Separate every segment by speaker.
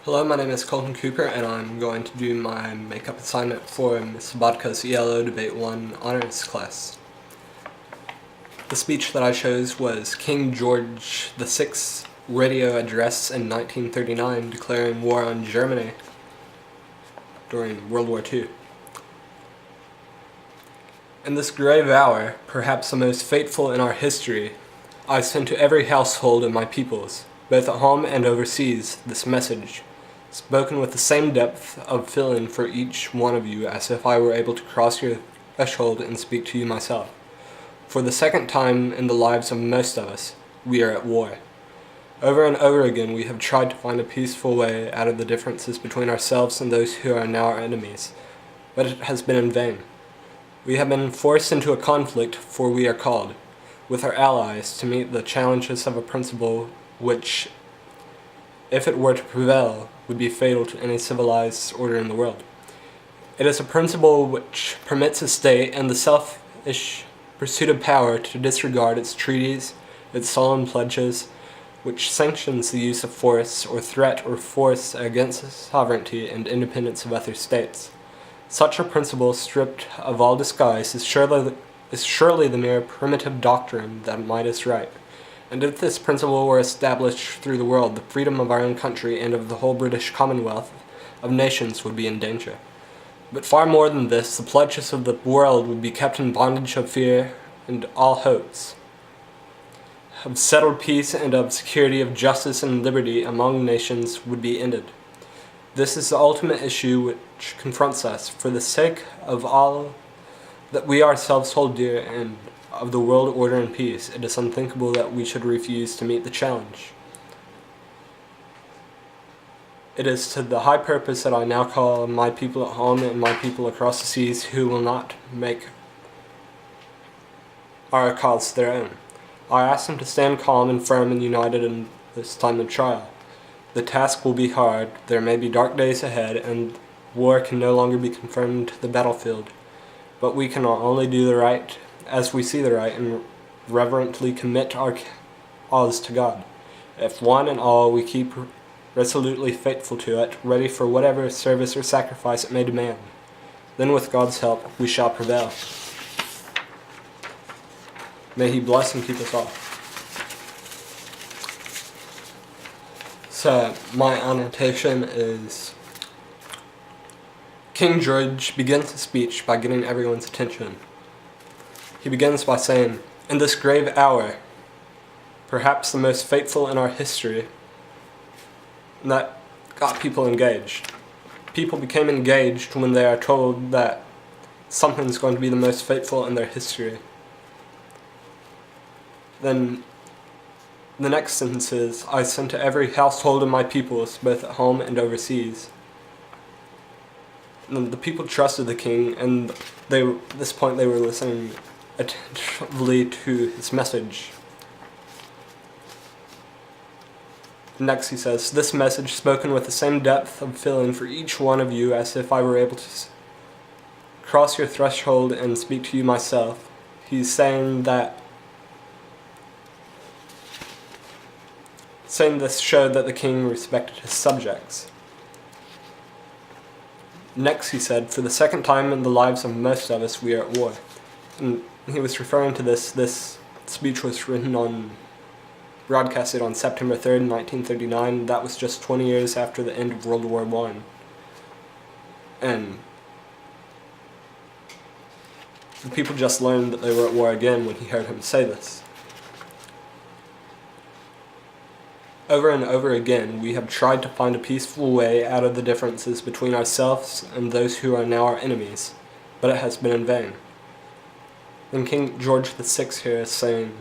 Speaker 1: Hello, my name is Colton Cooper, and I'm going to do my makeup assignment for Ms. Bodka's ELO Debate 1 honors class. The speech that I chose was King George VI's radio address in 1939 declaring war on Germany during World War II. In this grave hour, perhaps the most fateful in our history, I send to every household of my peoples, both at home and overseas, this message, spoken with the same depth of feeling for each one of you as if I were able to cross your threshold and speak to you myself. For the second time in the lives of most of us, we are at war. Over and over again, we have tried to find a peaceful way out of the differences between ourselves and those who are now our enemies, but it has been in vain. We have been forced into a conflict, for we are called, with our allies, to meet the challenges of a principle which, if it were to prevail, would be fatal to any civilized order in the world. It is a principle which permits a state in the selfish pursuit of power to disregard its treaties, its solemn pledges, which sanctions the use of force or threat or force against the sovereignty and independence of other states. Such a principle, stripped of all disguise, is surely the mere primitive doctrine that might is right. And if this principle were established through the world, the freedom of our own country and of the whole British Commonwealth of nations would be in danger. But far more than this, the pledges of the world would be kept in bondage of fear, and all hopes of settled peace and of security, of justice and liberty among nations would be ended. This is the ultimate issue which confronts us. For the sake of all that we ourselves hold dear and of the world order and peace, it is unthinkable that we should refuse to meet the challenge. It is to the high purpose that I now call my people at home and my people across the seas who will not make our cause their own. I ask them to stand calm and firm and united in this time of trial. The task will be hard, there may be dark days ahead, and war can no longer be confirmed to the battlefield. But we can only do the right as we see the right and reverently commit our cause to God. If one and all we keep resolutely faithful to it, ready for whatever service or sacrifice it may demand, then with God's help we shall prevail. May He bless and keep us all. So, my annotation is King George begins his speech by getting everyone's attention. He begins by saying, "In this grave hour, perhaps the most fateful in our history," and that got people engaged. People became engaged when they are told that something's going to be the most fateful in their history. Then the next sentence is, "I send to every household of my peoples, both at home and overseas." And the people trusted the king, and at this point they were listening attentively to his message. Next he says, "This message spoken with the same depth of feeling for each one of you as if I were able to cross your threshold and speak to you myself." He's saying this showed that the king respected his subjects. Next he said, "For the second time in the lives of most of us, we are at war." And he was referring to this speech was broadcasted on September 3rd, 1939. That was just 20 years after the end of World War I. And the people just learned that they were at war again when he heard him say this. Over and over again, we have tried to find a peaceful way out of the differences between ourselves and those who are now our enemies, but it has been in vain. And King George VI here is saying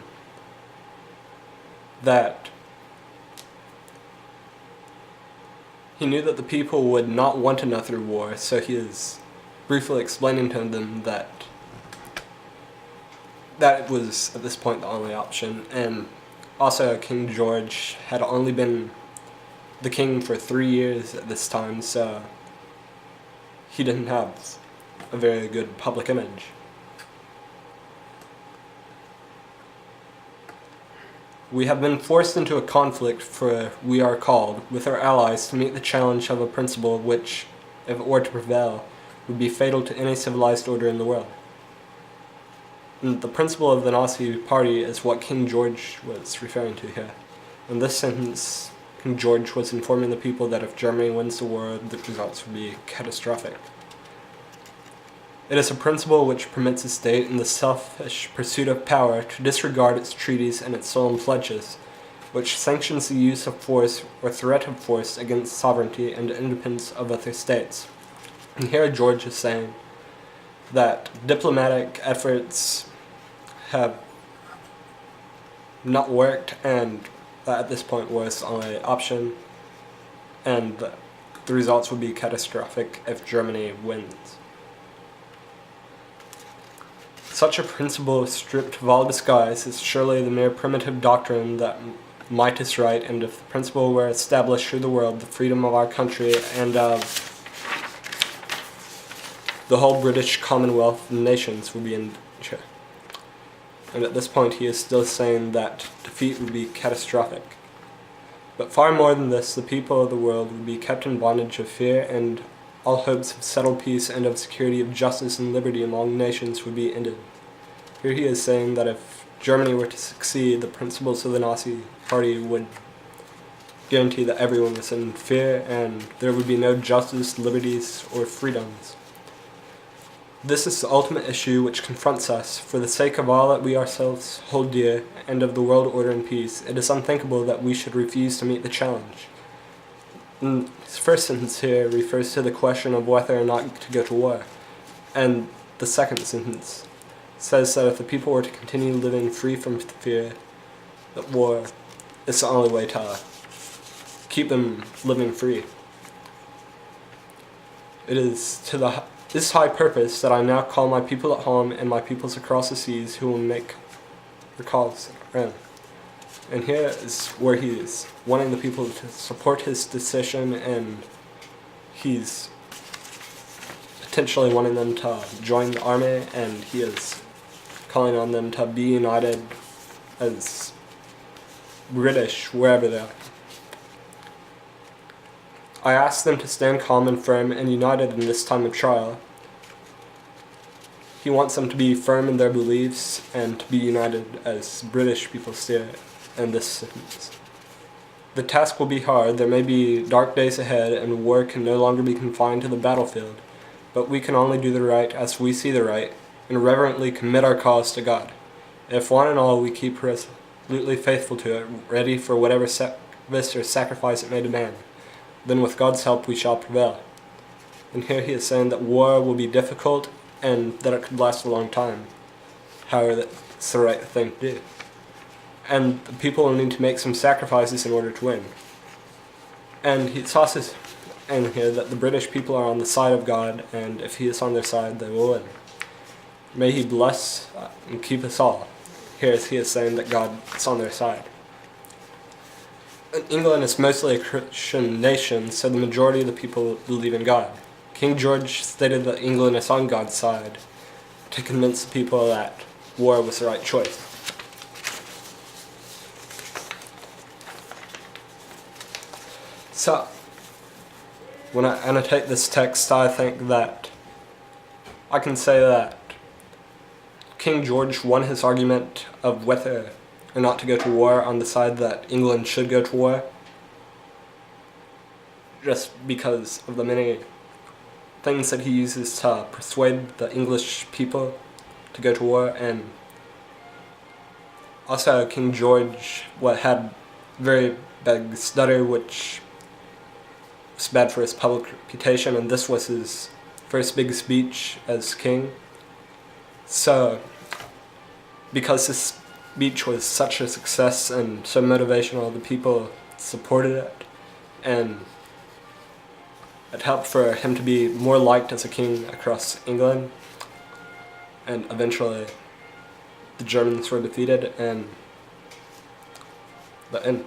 Speaker 1: that he knew that the people would not want another war, so he is briefly explaining to them that it was, at this point, the only option. And also, King George had only been the king for 3 years at this time, so he didn't have a very good public image. We have been forced into a conflict, for we are called, with our allies, to meet the challenge of a principle which, if it were to prevail, would be fatal to any civilized order in the world. And the principle of the Nazi Party is what King George was referring to here. In this sentence, King George was informing the people that if Germany wins the war, the results would be catastrophic. It is a principle which permits a state in the selfish pursuit of power to disregard its treaties and its solemn pledges, which sanctions the use of force or threat of force against sovereignty and independence of other states. And here George is saying that diplomatic efforts have not worked, and that at this point was the only option, and the results would be catastrophic if Germany wins. Such a principle, stripped of all disguise, is surely the mere primitive doctrine that might is right, and if the principle were established through the world, the freedom of our country and of the whole British Commonwealth nations would be in danger. And at this point he is still saying that defeat would be catastrophic. But far more than this, the people of the world would be kept in bondage of fear, and all hopes of settled peace and of security, of justice and liberty among nations would be ended. Here he is saying that if Germany were to succeed, the principles of the Nazi Party would guarantee that everyone was in fear, and there would be no justice, liberties, or freedoms. This is the ultimate issue which confronts us. For the sake of all that we ourselves hold dear, and of the world order and peace, it is unthinkable that we should refuse to meet the challenge. And his first sentence here refers to the question of whether or not to go to war, and the second sentence says that if the people were to continue living free from fear, that war is the only way to keep them living free. It is to this high purpose that I now call my people at home and my peoples across the seas, who will make the cause around. And here is where he is wanting the people to support his decision, and he's potentially wanting them to join the army, and he is calling on them to be united as British wherever they are. I ask them to stand calm and firm and united in this time of trial. He wants them to be firm in their beliefs and to be united as British people steer in this sentence. The task will be hard, there may be dark days ahead, and war can no longer be confined to the battlefield, but we can only do the right as we see the right, and reverently commit our cause to God. If one and all we keep resolutely faithful to it, ready for whatever service or sacrifice it may demand, then with God's help we shall prevail. And here he is saying that war will be difficult and that it could last a long time. However, that's the right thing to do. And the people will need to make some sacrifices in order to win. And he tosses in here that the British people are on the side of God, and if he is on their side, they will win. May he bless and keep us all. Here he is saying that God is on their side. England is mostly a Christian nation, so the majority of the people believe in God. King George stated that England is on God's side to convince the people that war was the right choice. So, when I annotate this text, I think that I can say that King George won his argument of whether or not to go to war on the side that England should go to war, just because of the many things that he uses to persuade the English people to go to war. And also King George had very big stutter, which was bad for his public reputation, and this was his first big speech as king. So because this speech was such a success and so motivational, the people supported it, and it helped for him to be more liked as a king across England, and eventually the Germans were defeated, and the end.